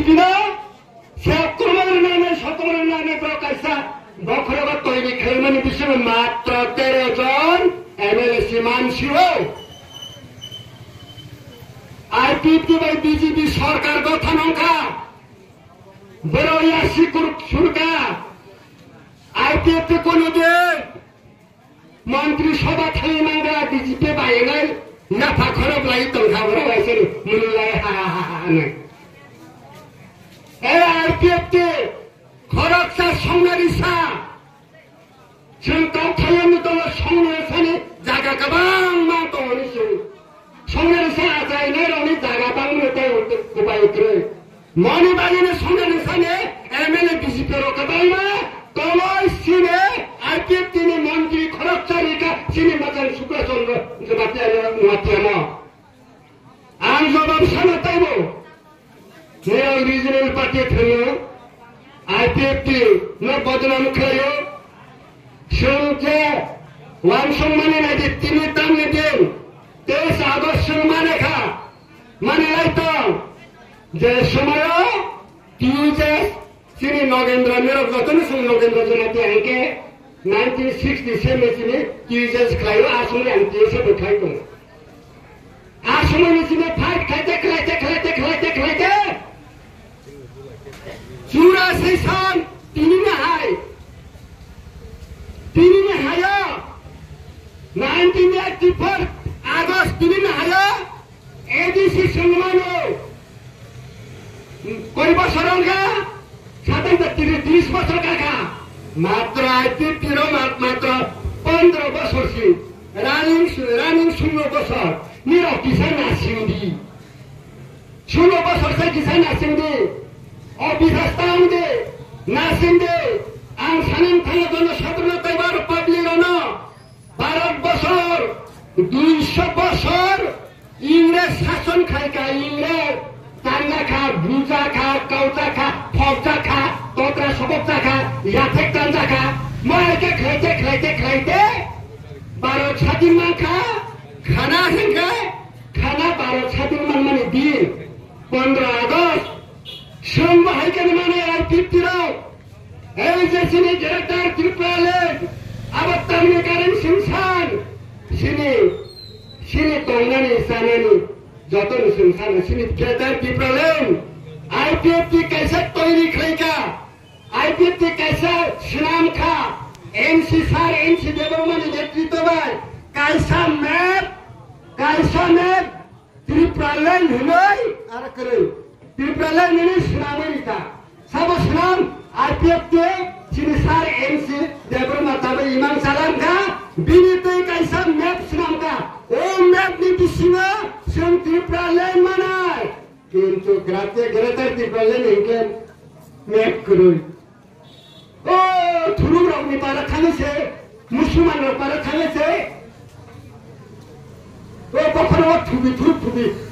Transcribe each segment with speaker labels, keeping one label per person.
Speaker 1: বিজেপি나 세권을 나는 서권을 나는 그렇게서 너그러가 또 이리 결만이 비시면 맞다 때려전 MLC만 쉬워 IPP by BJP सरकार गठनका बरोया सुरका IPF कोनोदे मन्त्री सभा थाइमांगा BJP बायङै नाफा खरब लागि तंखाबरा वाइसरि मुनुलाई हाहाहाने ए IPF ते खरबसा संनारिसा जों गावथायनो दङ संनारिसानि जागा गोबां मा दङनिसो संनारिसा आजायनाय रनि जागा बांनोथाय उपायत्रे मनि बालिने संनारिसाने MLA BJP रो गोबांमा तलय सिने IPF तिनि मन्त्री खरबसारिका सिनि मजन शुक्रचन्द्र जबात्याले नुवात्यामा आं जवाब सानताइबो नेल रिजनल पार्टी थियो IPF न बदनाम खायो संख्या वांसं माने नादि तिनि तामने दिन 23 আগস্ট माने खा माने लाइतो जे समय टीजे सिनि नगेन्द्र मेरो गतन सं नगेन्द्र जनाते आके 1967 में सिनि टीजे खायो आसुले हम टीजे बखाइ तो आसुले में सिनि फाइट खाइते चुरासी सान तिनीने हायो 1984 আগস্ট तिनीने हायो एडीसी संगमानो कोई बसरंगा साथै त 30 बছর काका मात्र आइपी तिरो मात्र 15 बছरसी रानिङ 16 बছर मेरो किसान नासिंदी 16 बছर चाहिँ किसान नासिंदी अभिधस्ताउँदे नासिंदे आं सानाम थाना गर्न सत्र तैबार पब्लिक न भारत बছর 200 बছর इंग्रेज शासन खाएका इंग्रेज तांगा खा बुजा खा कौचा खा फौजा खा तोत्रा सबचा खा याथेक तांजा खा मायके खाइते 12 छाती मा खा खाना हेंगे खाना 12 छाती मान माने दिन 15 আগস্ট संग हाइकन माने IPF तिरो एजेंसी गिरफ्तार त्रिपुराले अब तमने कारण सिंसान सिनी तंगनानि सानानि जतन सिंसान सिनी गिरफ्तार त्रिपुराले IPF की कैसे तैयारी खैका IPF की कैसे सुनाम खा MC सार MC देवरमानि नेतृत्वमा कैसा मैप त्रिपुराले हुनै आरो करे त्रिपुराले निनि सुनामैता सब सुनाम IPF के सिनिसार MC देवरमा तबै इमाम सालाम का बिनितै कैसा मैप सुनाम का ओ मैप नि बिसिना जों त्रिपुराले मानाय किन्तु ग्रेटर त्रिपुराले निके मैप करुय ओ थुरु रगनि पारा थाङैसे मुसलमान र पारा थाङैसे ओ बखरो थुबि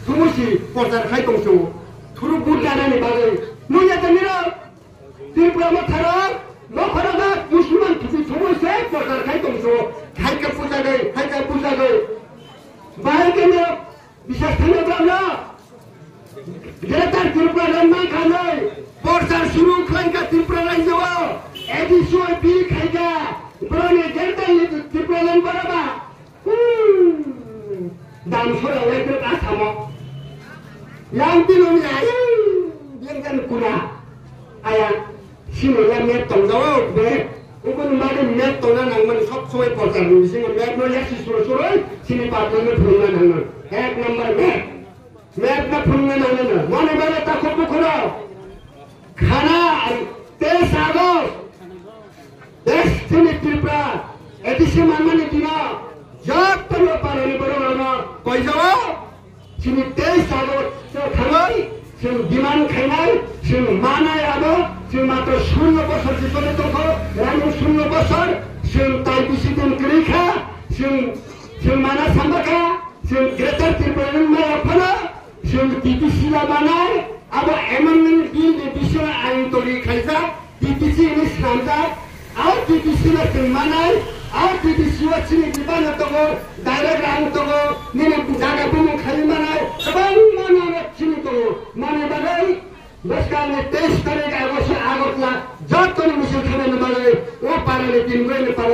Speaker 1: थुमुसि प्रचार खाइ दंसो थुरु बुदानानि बागै नुया त मेरो त्रिपुरामा थारो नखरामा मुसलमान थुबि थुमुसे प्रचार खाइ दंसो खाइके पूजा गई बाहेके मेरो विशेष थाना ब्राह्मण ग्रेटर त्रिपुरा मा खानै प्रचार सुरु खैका त्रिपुरा राज्यवा एडिसो बि खाइका ब्रने ग्रेटर त्रिपुरा बराबा दाम छोरा वेत्र Assam yang tilung ayo biarkan kuna aya sini ya met tong jawa be ukun made met tong nang man sop soy portan sing met no ya si suro sini patron me phunga nang ek number met na phunga nang mone bale ta khop khoro khana 23 August দেশ sini tripura edisi manmani dina jat to parani boro koi jawa sini 23 August थाङै जों बिमान खाइनाय जों मानायाबो जों मात्र 16 बছर जिबने दङ रानि 16 बছर जों ताइबिसि दिन ग्रैखा जों माना सामबाखा जों ग्रेटर त्रिपुरा माया फना जों DPC ला मानाय अब एमेन्डमेन्ट बिल नि बिषय आइन तोरि खाइजा DPC नि सामजा आउ DPC ला जों मानाय आउ DPC वा सिनि बिबान दङ डाइरेक्ट रां दङ निने जागा बुनु खाइ मानाय गोबां माना सिनि दङ माने बागै त्यसकारणले 23 तारिक आगोलाई जब पनि मुसलखाना नमाले ओ पाराले तिन गए नेपाल